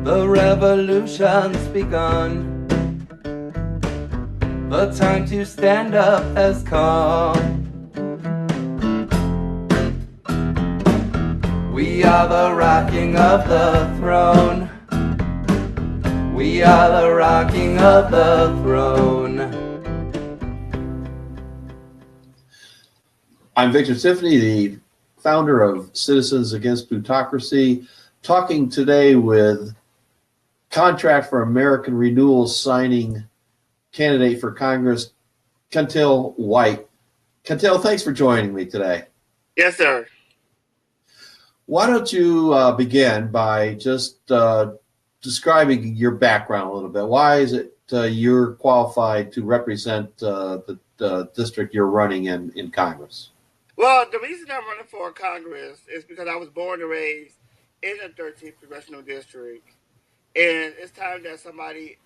The revolution's begun. The time to stand up has come. We are the rocking of the throne. We are the rocking of the throne. I'm Victor Tiffany, the founder of Citizens Against Plutocracy, talking today with Contract for American Renewal signing candidate for Congress, Kentiel White. Kentiel, thanks for joining me today. Yes, sir. Why don't you begin by just describing your background a little bit? Why is it you're qualified to represent the district you're running in Congress? Well, the reason I'm running for Congress is because I was born and raised in the 13th Congressional District. And it's time that somebody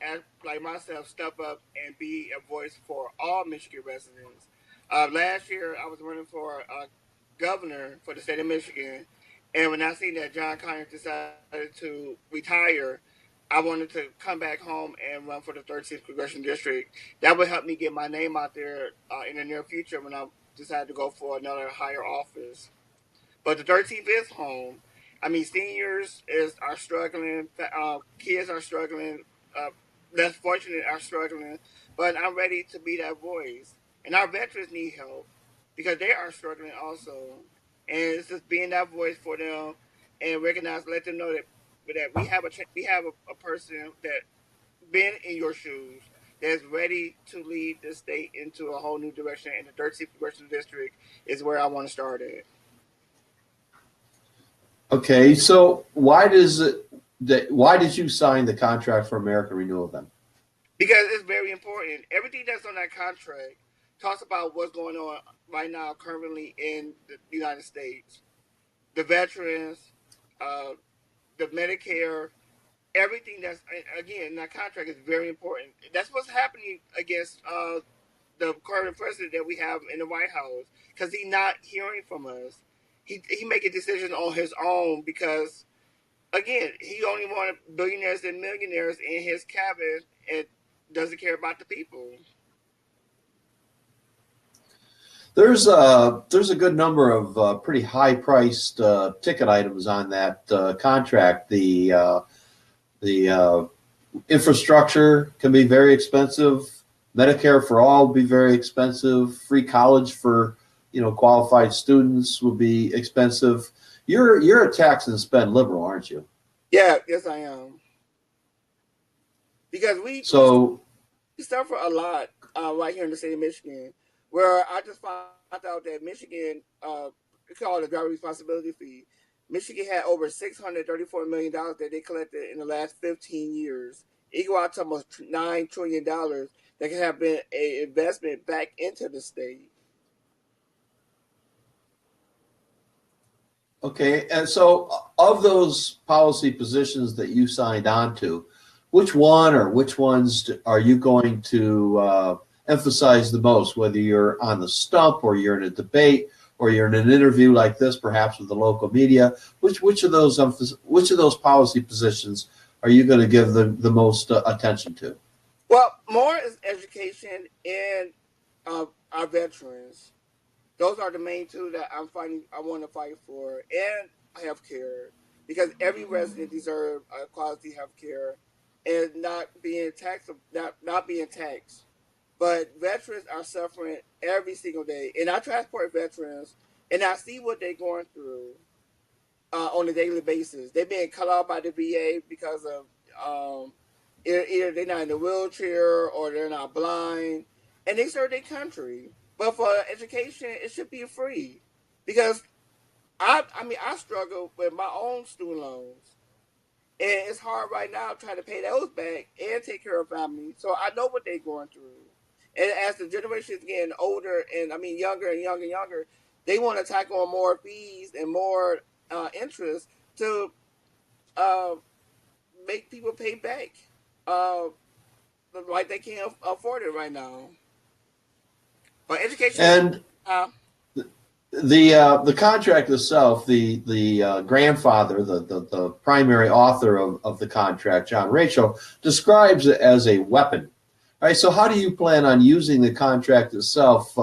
like myself step up and be a voice for all Michigan residents. Last year, I was running for governor for the state of Michigan. And when I seen that John Conyers decided to retire, I wanted to come back home and run for the 13th Congressional District. That would help me get my name out there in the near future when I decide to go for another higher office. But the 13th is home. I mean, seniors are struggling. Kids are struggling. Uh, less fortunate are struggling. But I'm ready to be that voice. And our veterans need help because they are struggling also. And it's just being that voice for them and let them know that we have a person that been in your shoes that's ready to lead the state into a whole new direction. And the 13th Congressional District is where I want to start at. Okay, so why did you sign the contract for American Renewal then? Because it's very important. Everything that's on that contract talks about what's going on right now, currently in the United States. The veterans, uh, the Medicare, everything that's again that contract is very important. That's what's happening against the current president that we have in the White House because he's not hearing from us. He making decisions on his own because again he only wanted billionaires and millionaires in his cabinet and doesn't care about the people. There's a good number of pretty high priced ticket items on that contract. The infrastructure can be very expensive. Medicare for all will be very expensive. Free college for qualified students will be expensive. You're a tax and spend liberal, aren't you? Yeah, yes I am because So we suffer a lot right here in the state of Michigan, where I just found out that Michigan, it's called a driver responsibility fee. Michigan had over $634 million that they collected in the last 15 years. Equal out to almost $9 trillion that could have been an investment back into the state. okay, and so of those policy positions that you signed on to, which one or which ones are you going to emphasize the most, whether you're on the stump or you're in a debate or you're in an interview like this, perhaps with the local media? Which of those policy positions are you going to give the most attention to? Well, more is education and our veterans. Those are the main two that I'm fighting. I want to fight for, and healthcare, because every resident deserves quality healthcare and not being taxed. But veterans are suffering every single day, and I transport veterans, and I see what they're going through on a daily basis. They're being cut off by the VA because of either they're not in a wheelchair or they're not blind, and they serve their country. But for education, it should be free because I struggle with my own student loans, and it's hard right now trying to pay those back and take care of family. So I know what they're going through. And as the generation is getting older, and I mean younger and younger and younger, they want to tack on more fees and more interest to uh, make people pay back uh, like they can't afford it right now. But education, And uh, The contract itself, the grandfather, the primary author of the contract, John Rachel, describes it as a weapon. All right. So how do you plan on using the contract itself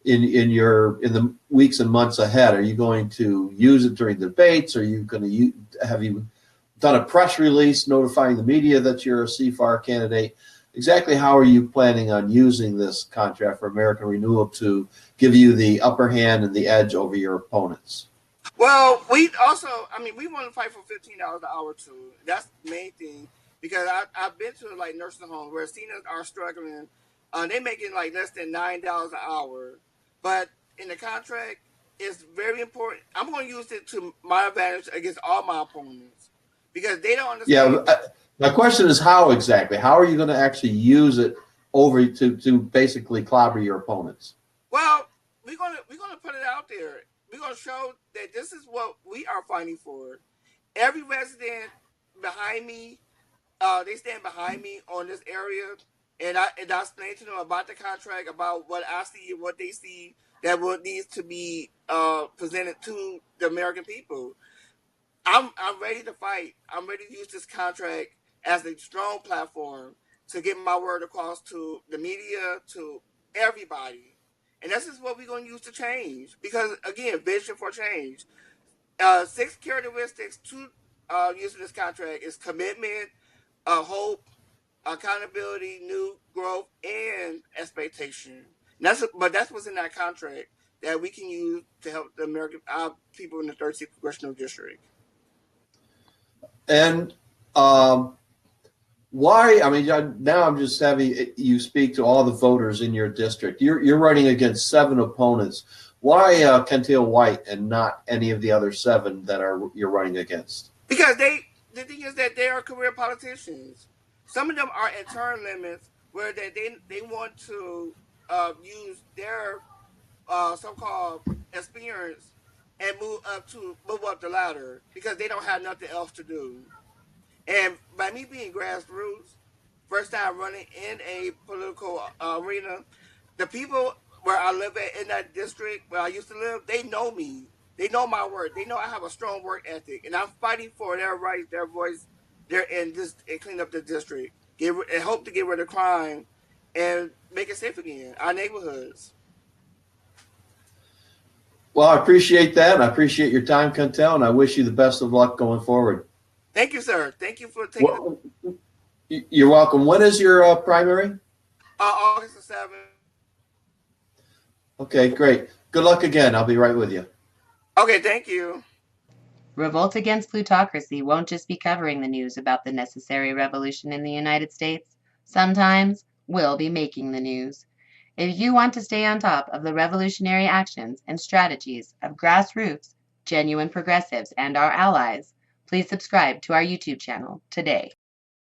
in the weeks and months ahead? Are you going to use it during debates? Are you going to have you done a press release notifying the media that you're a CFAR candidate? Exactly how are you planning on using this contract for American Renewal to give you the upper hand and the edge over your opponents? Well, we also, I mean, we want to fight for $15 an hour too. That's the main thing because I've been to like nursing homes where seniors are struggling. They're making like less than $9 an hour, but in the contract, it's very important. I'm going to use it to my advantage against all my opponents because they don't understand. Yeah, my question is how exactly? How are you going to actually use it over to basically clobber your opponents? Well, we're gonna put it out there. We're gonna show that this is what we are fighting for. Every resident behind me, they stand behind me on this area, and I explain to them about the contract, about what I see and what they see that what needs to be presented to the American people. I'm ready to fight. I'm ready to use this contract as a strong platform to get my word across to the media, to everybody. And this is what we're going to use to change. Because, again, vision for change. Six characteristics to using this contract is commitment, hope, accountability, new growth, and expectation. But that's what's in that contract that we can use to help the American people in the 36th Congressional District. And why? I mean, now I'm just having you speak to all the voters in your district. You're running against 7 opponents. Why Kentiel White and not any of the other 7 that you're running against? Because the thing is that they are career politicians. Some of them are at term limits where they want to use their so-called experience and move up the ladder because they don't have nothing else to do. And by me being grassroots, first time running in a political arena, the people where I live in that district where I used to live, they know me. They know my work. They know I have a strong work ethic, and I'm fighting for their rights, their voice, and clean up the district. And hope to get rid of crime and make it safe again. Our neighborhoods. Well, I appreciate that. I appreciate your time, Kentiel, and I wish you the best of luck going forward. Thank you, sir. Thank you for taking. You're welcome. When is your primary? August the 7th. Okay, great. Good luck again. I'll be right with you. Okay, thank you. Revolt Against Plutocracy won't just be covering the news about the necessary revolution in the United States. Sometimes we'll be making the news. If you want to stay on top of the revolutionary actions and strategies of grassroots, genuine progressives, and our allies, please subscribe to our YouTube channel today.